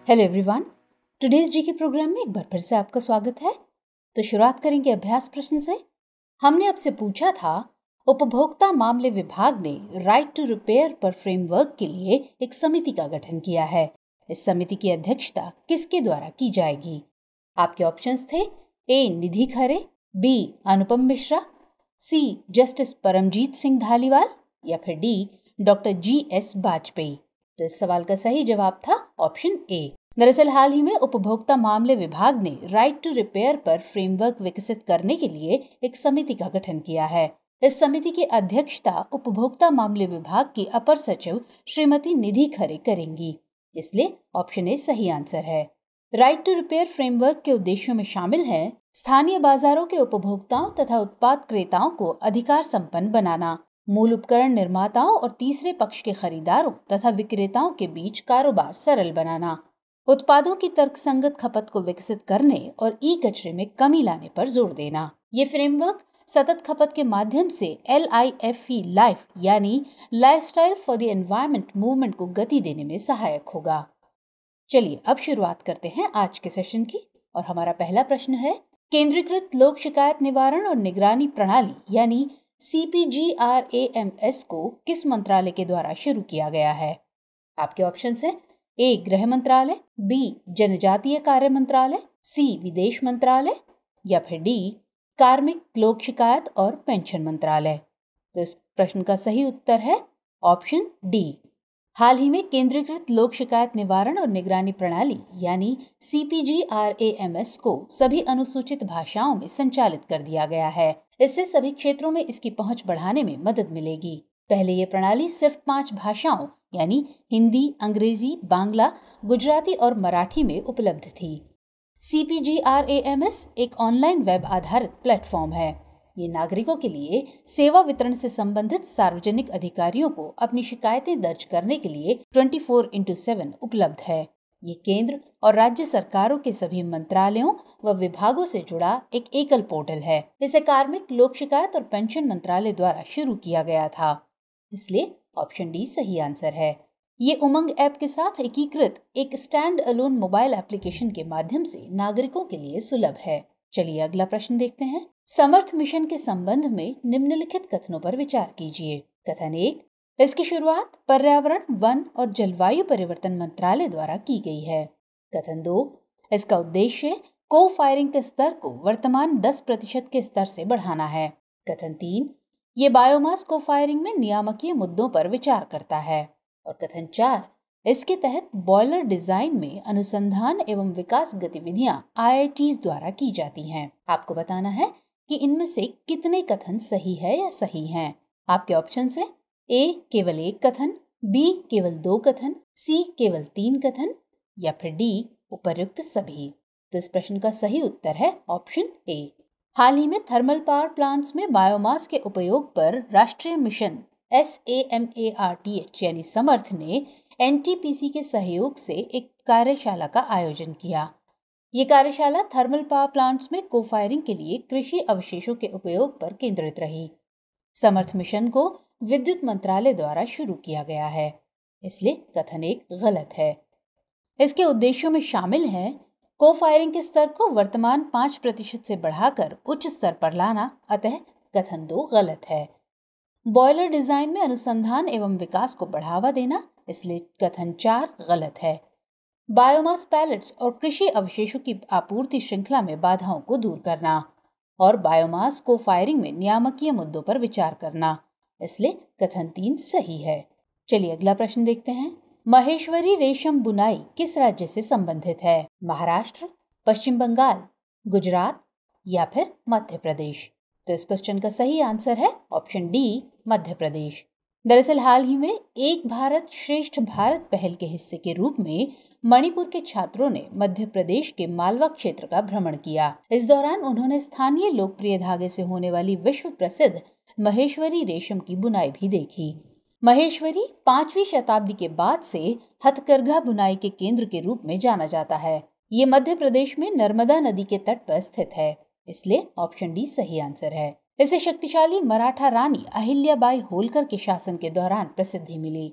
Hello everyone, today's जी के programme में एक बार फिर से आपका स्वागत है। तो शुरुआत करेंगे अभ्यास प्रश्न से। हमने आपसे पूछा था, उपभोक्ता मामले विभाग ने राइट टू रिपेयर पर फ्रेमवर्क के लिए एक समिति का गठन किया है। इस समिति की अध्यक्षता किसके द्वारा की जाएगी? आपके ऑप्शंस थे ए निधि खरे, B Anupam Mishra, C justice Paramjit Singh Dhaliwal या फिर डी डॉक्टर GS वाजपेयी। तो इस सवाल का सही जवाब था ऑप्शन ए। दरअसल हाल ही में उपभोक्ता मामले विभाग ने राइट टू रिपेयर पर फ्रेमवर्क विकसित करने के लिए एक समिति का गठन किया है। इस समिति की अध्यक्षता उपभोक्ता मामले विभाग की अपर सचिव श्रीमती निधि खरे करेंगी, इसलिए ऑप्शन ए सही आंसर है। राइट टू रिपेयर फ्रेमवर्क के उद्देश्यों में शामिल है स्थानीय बाजारों के उपभोक्ताओं तथा उत्पाद क्रेताओं को अधिकार संपन्न बनाना, मूल उपकरण निर्माताओं और तीसरे पक्ष के खरीदारों तथा विक्रेताओं के बीच कारोबार सरल बनाना, उत्पादों की तर्कसंगत खपत को विकसित करने और ई कचरे में कमी लाने पर जोर देना। ये फ्रेमवर्क सतत खपत के माध्यम से LIFE लाइफ यानी lifestyle for the environment movement को गति देने में सहायक होगा। चलिए अब शुरुआत करते हैं आज के सेशन की और हमारा पहला प्रश्न है, केंद्रीकृत लोक शिकायत निवारण और निगरानी प्रणाली यानी CPGRAMS को किस मंत्रालय के द्वारा शुरू किया गया है? आपके ऑप्शंस हैं ए गृह मंत्रालय, बी जनजातीय कार्य मंत्रालय, सी विदेश मंत्रालय या फिर डी कार्मिक लोक शिकायत और पेंशन मंत्रालय। तो इस प्रश्न का सही उत्तर है ऑप्शन डी। हाल ही में केंद्रीकृत लोक शिकायत निवारण और निगरानी प्रणाली यानी CPGRAMS को सभी अनुसूचित भाषाओं में संचालित कर दिया गया है। इससे सभी क्षेत्रों में इसकी पहुंच बढ़ाने में मदद मिलेगी। पहले ये प्रणाली सिर्फ 5 भाषाओं यानी हिंदी, अंग्रेजी, बांग्ला, गुजराती और मराठी में उपलब्ध थी। CPGRAMS एक ऑनलाइन वेब आधारित प्लेटफॉर्म है। ये नागरिकों के लिए सेवा वितरण से संबंधित सार्वजनिक अधिकारियों को अपनी शिकायतें दर्ज करने के लिए 24/7 उपलब्ध है। ये केंद्र और राज्य सरकारों के सभी मंत्रालयों व विभागों से जुड़ा एक एकल पोर्टल है। इसे कार्मिक लोक शिकायत और पेंशन मंत्रालय द्वारा शुरू किया गया था, इसलिए ऑप्शन डी सही आंसर है। ये उमंग ऐप के साथ एकीकृत एक स्टैंड अलोन मोबाइल एप्लीकेशन के माध्यम से नागरिकों के लिए सुलभ है। चलिए अगला प्रश्न देखते हैं। समर्थ मिशन के संबंध में निम्नलिखित कथनों पर विचार कीजिए। कथन 1, इसकी शुरुआत पर्यावरण, वन और जलवायु परिवर्तन मंत्रालय द्वारा की गई है। कथन 2, इसका उद्देश्य को फायरिंग के स्तर को वर्तमान 10% के स्तर से बढ़ाना है। कथन 3, ये बायोमास को फायरिंग में नियामकीय मुद्दों पर विचार करता है। और कथन 4, इसके तहत बॉयलर डिजाइन में अनुसंधान एवं विकास गतिविधियां IITs द्वारा की जाती हैं। आपको बताना है कि इनमें से कितने कथन सही है या सही हैं। आपके ऑप्शन है ए केवल 1 कथन, बी केवल 2 कथन, सी केवल 3 कथन या फिर डी उपर्युक्त सभी। तो इस प्रश्न का सही उत्तर है ऑप्शन ए। हाल ही में थर्मल पावर प्लांट्स में बायोमास के उपयोग पर राष्ट्रीय मिशन SAMARTH यानी समर्थ ने NTPC के सहयोग से एक कार्यशाला का आयोजन किया। ये कार्यशाला थर्मल पावर प्लांट्स में को फायरिंग के लिए कृषि अवशेषों के उपयोग पर केंद्रित रही। समर्थ मिशन को विद्युत मंत्रालय द्वारा शुरू किया गया है, इसलिए कथन 1 गलत है। इसके उद्देश्यों में शामिल है को फायरिंग के स्तर को वर्तमान 5% से बढ़ाकर उच्च स्तर पर लाना, अतः कथन 2 गलत है। बॉयलर डिजाइन में अनुसंधान एवं विकास को बढ़ावा देना, इसलिए कथन 4 गलत है। बायोमास पैलेट्स और कृषि अवशेषों की आपूर्ति श्रृंखला में बाधाओं को दूर करना और बायोमास को फायरिंग में नियामकीय मुद्दों पर विचार करना, इसलिए कथन 3 सही है। चलिए अगला प्रश्न देखते हैं। महेश्वरी रेशम बुनाई किस राज्य से संबंधित है? महाराष्ट्र, पश्चिम बंगाल, गुजरात या फिर मध्य प्रदेश। तो इस क्वेश्चन का सही आंसर है ऑप्शन डी मध्य प्रदेश। दरअसल हाल ही में एक भारत श्रेष्ठ भारत पहल के हिस्से के रूप में मणिपुर के छात्रों ने मध्य प्रदेश के मालवा क्षेत्र का भ्रमण किया। इस दौरान उन्होंने स्थानीय लोकप्रिय धागे से होने वाली विश्व प्रसिद्ध महेश्वरी रेशम की बुनाई भी देखी। महेश्वरी 5वीं शताब्दी के बाद से हथकरघा बुनाई के केंद्र के रूप में जाना जाता है। ये मध्य प्रदेश में नर्मदा नदी के तट पर स्थित है, इसलिए ऑप्शन डी सही आंसर है। इसे शक्तिशाली मराठा रानी अहिल्याबाई होलकर के शासन के दौरान प्रसिद्धि मिली।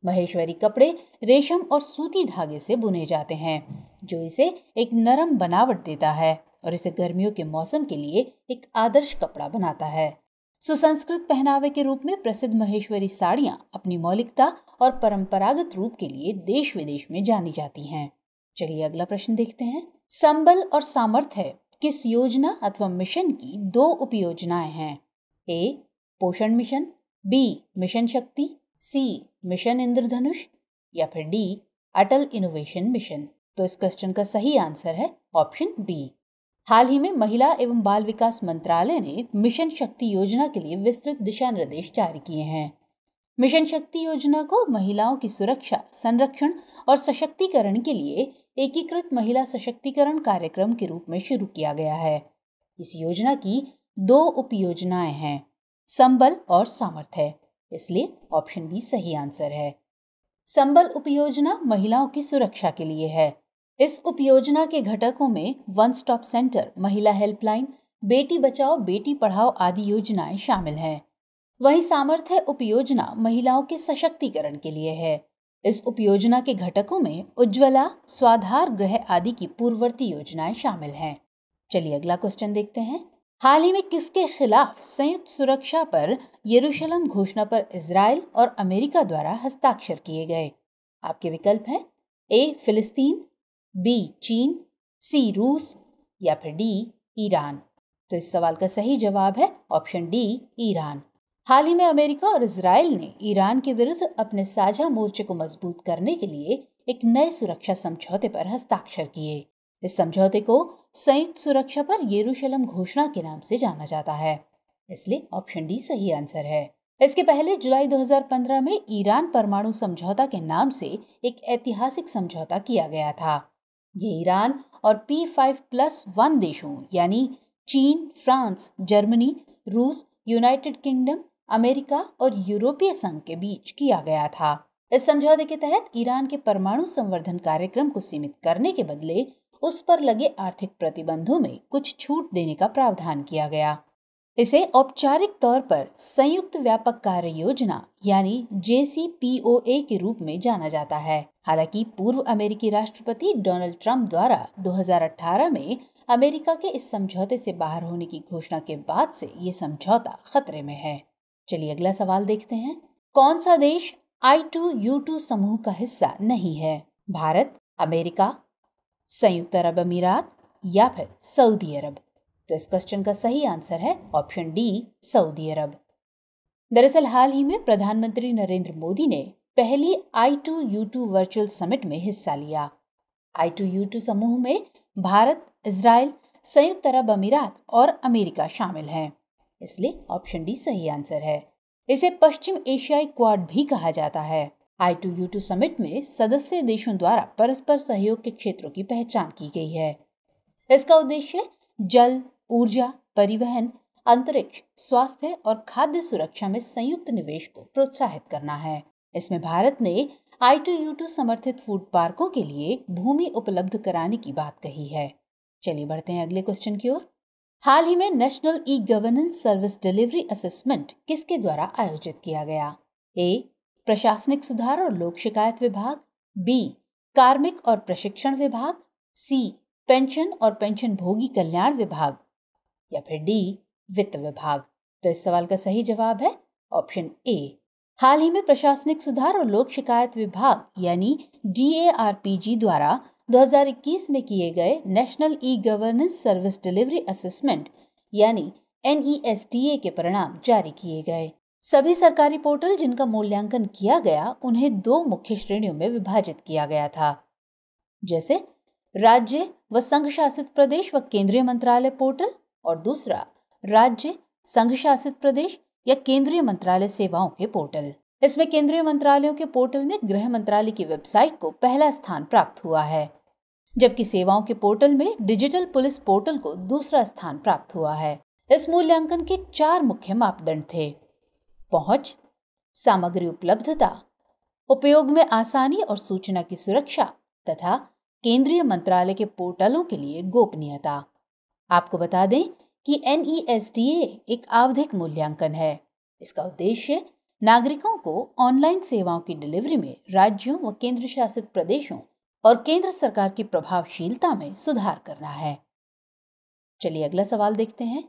महेश्वरी कपड़े रेशम और सूती धागे से बुने जाते हैं, जो इसे एक नरम बनावट देता है और इसे गर्मियों के मौसम के लिए एक आदर्श कपड़ा बनाता है। सुसंस्कृत पहनावे के रूप में प्रसिद्ध महेश्वरी साड़ियां अपनी मौलिकता और परंपरागत रूप के लिए देश विदेश में जानी जाती हैं। चलिए अगला प्रश्न देखते हैं। संबल और सामर्थ्य किस योजना अथवा मिशन की दो उपयोजनाएं हैं? ए. पोषण मिशन, बी. मिशन शक्ति, सी. मिशन इंद्रधनुष या फिर डी. अटल इनोवेशन मिशन। तो इस क्वेश्चन का सही आंसर है ऑप्शन बी। हाल ही में महिला एवं बाल विकास मंत्रालय ने मिशन शक्ति योजना के लिए विस्तृत दिशा निर्देश जारी किए हैं। मिशन शक्ति योजना को महिलाओं की सुरक्षा, संरक्षण और सशक्तिकरण के लिए एकीकृत महिला सशक्तिकरण कार्यक्रम के रूप में शुरू किया गया है। इस योजना की दो उपयोजनाएं हैं, संबल और सामर्थ्य, इसलिए ऑप्शन बी सही आंसर है। संबल उपयोजना महिलाओं की सुरक्षा के लिए है। इस उपयोजना के घटकों में वन स्टॉप सेंटर, महिला हेल्पलाइन, बेटी बचाओ बेटी पढ़ाओ आदि योजनाएं शामिल हैं। वहीं सामर्थ्य उपयोजना महिलाओं के सशक्तिकरण के लिए है। इस उपयोजना के घटकों में उज्ज्वला, स्वाधार गृह आदि की पूर्ववर्ती योजनाएं शामिल हैं। चलिए अगला क्वेश्चन देखते हैं। हाल ही में किसके खिलाफ संयुक्त सुरक्षा पर यरूशलेम घोषणा पर इजराइल और अमेरिका द्वारा हस्ताक्षर किए गए? आपके विकल्प हैं ए. फिलिस्तीन, बी. चीन, सी. रूस या फिर डी. ईरान। तो इस सवाल का सही जवाब है ऑप्शन डी. ईरान। हाल ही में अमेरिका और इजराइल ने ईरान के विरुद्ध अपने साझा मोर्चे को मजबूत करने के लिए एक नए सुरक्षा समझौते पर हस्ताक्षर किए। इस समझौते को संयुक्त सुरक्षा पर यरूशलेम घोषणा के नाम से जाना जाता है, इसलिए ऑप्शन डी सही आंसर है। इसके पहले जुलाई 2015 में ईरान परमाणु समझौता के नाम से एक ऐतिहासिक समझौता किया गया था। ये ईरान और P5+1 देशों यानी चीन, फ्रांस, जर्मनी, रूस, यूनाइटेड किंगडम, अमेरिका और यूरोपीय संघ के बीच किया गया था। इस समझौते के तहत ईरान के परमाणु संवर्धन कार्यक्रम को सीमित करने के बदले उस पर लगे आर्थिक प्रतिबंधों में कुछ छूट देने का प्रावधान किया गया। इसे औपचारिक तौर पर संयुक्त व्यापक कार्य योजना यानी JCPOA के रूप में जाना जाता है। हालांकि पूर्व अमेरिकी राष्ट्रपति डोनाल्ड ट्रंप द्वारा 2018 में अमेरिका के इस समझौते से बाहर होने की घोषणा के बाद से ये समझौता खतरे में है। चलिए अगला सवाल देखते हैं। कौन सा देश I2U2 समूह का हिस्सा नहीं है? भारत, अमेरिका, संयुक्त अरब अमीरात या फिर सऊदी अरब? तो इस क्वेश्चन का सही आंसर है ऑप्शन डी. सऊदी अरब। दरअसल हाल ही में प्रधानमंत्री नरेंद्र मोदी ने पहली I2U2 वर्चुअल समिट में हिस्सा लिया। I2U2 समूह में भारत, इजराइल, संयुक्त अरब अमीरात और अमेरिका शामिल हैं, इसलिए ऑप्शन डी सही आंसर है। इसे पश्चिम एशियाई क्वाड भी कहा जाता है। I2U2 समिट में सदस्य देशों द्वारा परस्पर सहयोग के क्षेत्रों की पहचान की गई है। इसका उद्देश्य जल, ऊर्जा, परिवहन, अंतरिक्ष, स्वास्थ्य और खाद्य सुरक्षा में संयुक्त निवेश को प्रोत्साहित करना है। इसमें भारत ने I2U2 समर्थित फूड पार्कों के लिए भूमि उपलब्ध कराने की बात कही है। चलिए बढ़ते हैं अगले क्वेश्चन की ओर। हाल ही में national e governance service delivery assessment किसके द्वारा आयोजित किया गया? ए. प्रशासनिक सुधार और लोक शिकायत विभाग, बी. कार्मिक और प्रशिक्षण विभाग, सी. पेंशन और पेंशन भोगी कल्याण विभाग या फिर डी. वित्त विभाग। तो इस सवाल का सही जवाब है ऑप्शन ए। हाल ही में प्रशासनिक सुधार और लोक शिकायत विभाग यानी DARPG द्वारा 2021 में किए गए national e governance service delivery assessment यानी NESDA के परिणाम जारी किए गए। सभी सरकारी पोर्टल जिनका मूल्यांकन किया गया उन्हें दो मुख्य श्रेणियों में विभाजित किया गया था, जैसे राज्य व संघ शासित प्रदेश व केंद्रीय मंत्रालय पोर्टल और दूसरा राज्य, संघ शासित प्रदेश या केंद्रीय मंत्रालय सेवाओं के पोर्टल। इसमें केंद्रीय मंत्रालयों के पोर्टल में गृह मंत्रालय की वेबसाइट को पहला स्थान प्राप्त हुआ है, जबकि सेवाओं के पोर्टल में डिजिटल पुलिस पोर्टल को दूसरा स्थान प्राप्त हुआ है। इस मूल्यांकन के 4 मुख्य मापदंड थे: पहुंच, सामग्री उपलब्धता, उपयोग में आसानी और सूचना की सुरक्षा तथा केंद्रीय मंत्रालय के पोर्टलों के लिए गोपनीयता। आपको बता दें कि NESDA एक आवधिक मूल्यांकन है। इसका उद्देश्य नागरिकों को ऑनलाइन सेवाओं की डिलीवरी में राज्यों व केंद्र शासित प्रदेशों और केंद्र सरकार की प्रभावशीलता में सुधार करना है। चलिए अगला सवाल देखते हैं।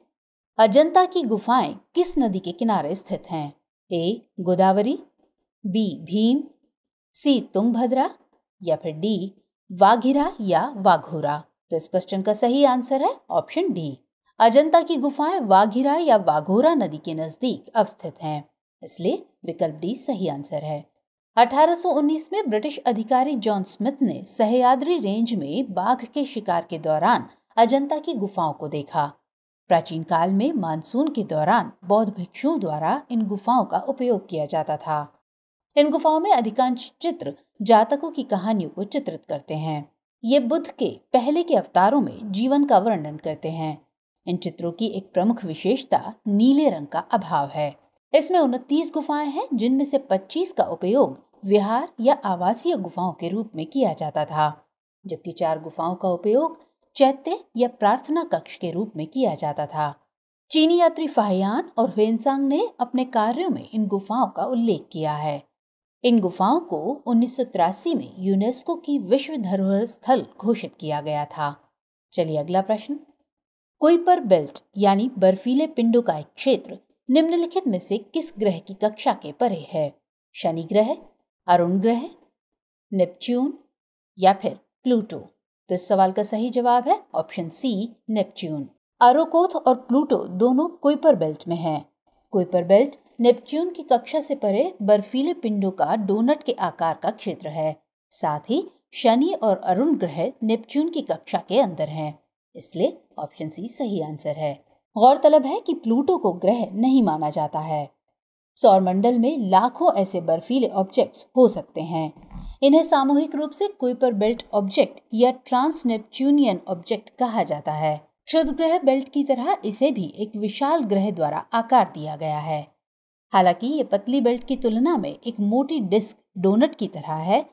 अजंता की गुफाएं किस नदी के किनारे स्थित हैं? ए गोदावरी, बी भीम, सी तुंगभद्रा या फिर डी वाघिरा या वाघोरा। तो इस क्वेश्चन का सही आंसर है ऑप्शन डी। अजंता की गुफाएं वाघिरा या वाघोरा नदी के नजदीक अवस्थित हैं, इसलिए विकल्प डी सही आंसर है। 1819 में ब्रिटिश अधिकारी जॉन स्मिथ ने सह्याद्री रेंज में बाघ के शिकार के दौरान अजंता की गुफाओं को देखा। प्राचीन काल में मानसून के दौरान बौद्ध भिक्षुओं द्वारा इन गुफाओं का उपयोग किया जाता था। इन गुफाओं में अधिकांश चित्र जातकों की कहानियों को चित्रित करते हैं। ये बुद्ध के पहले के अवतारों में जीवन का वर्णन करते हैं। इन चित्रों की एक प्रमुख विशेषता नीले रंग का अभाव है। इसमें 29 गुफाएं हैं, जिनमें से 25 का उपयोग विहार या आवासीय गुफाओं के रूप में किया जाता था, जबकि 4 गुफाओं का उपयोग चैत्य या प्रार्थना कक्ष के रूप में किया जाता था। चीनी यात्री फाहियान और ह्वेनसांग ने अपने कार्यों में इन गुफाओं का उल्लेख किया है। इन गुफाओं को 1983 में यूनेस्को की विश्व धरोहर स्थल घोषित किया गया था। चलिए अगला प्रश्न। कुइपर बेल्ट यानी बर्फीले पिंडों का एक क्षेत्र निम्नलिखित में से किस ग्रह की कक्षा के परे है? शनि ग्रह, अरुण ग्रह, नेपच्यून या फिर प्लूटो। तो इस सवाल का सही जवाब है ऑप्शन सी नेपच्यून। अरोकोथ और प्लूटो दोनों कुइपर बेल्ट में हैं। कुइपर बेल्ट नेपच्यून की कक्षा से परे बर्फीले पिंडों का डोनट के आकार का क्षेत्र है। साथ ही शनि और अरुण ग्रह नेपच्यून की कक्षा के अंदर हैं, इसलिए ऑप्शन सी सही आंसर है। गौरतलब है कि प्लूटो को ग्रह नहीं माना जाता है। सौरमंडल में लाखों ऐसे बर्फीले ऑब्जेक्ट्स हो सकते हैं। इन्हें सामूहिक रूप से कुइपर बेल्ट ऑब्जेक्ट या ट्रांस नेपच्यूनियन ऑब्जेक्ट कहा जाता है। क्षुद्र ग्रह बेल्ट की तरह इसे भी एक विशाल ग्रह द्वारा आकार दिया गया है। हालांकि ये पतली बेल्ट की तुलना में एक मोटी डिस्क डोनट की तरह है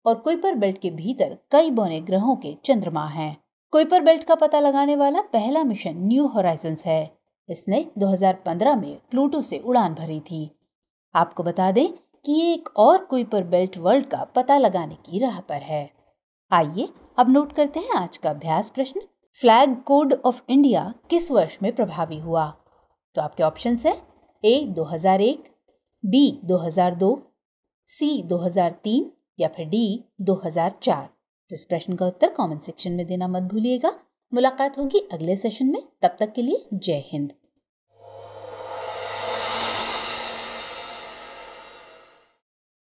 और कुइपर बेल्ट के भीतर कई बौने ग्रहों के चंद्रमा हैं। कुइपर बेल्ट का पता लगाने वाला पहला मिशन न्यू होराइजन्स है। इसने 2015 में प्लूटो से उड़ान भरी थी। आपको बता दें कि ये एक और कुइपर बेल्ट वर्ल्ड का पता लगाने की राह पर है। आइए अब नोट करते हैं आज का अभ्यास प्रश्न। फ्लैग कोड ऑफ इंडिया किस वर्ष में प्रभावी हुआ? तो आपके ऑप्शंस हैं ए 2001, बी 2002, सी 2003 या फिर डी 2004। तो इस प्रश्न का उत्तर कमेंट सेक्शन में देना मत भूलिएगा। मुलाकात होगी अगले सेशन में, तब तक के लिए जय हिंद।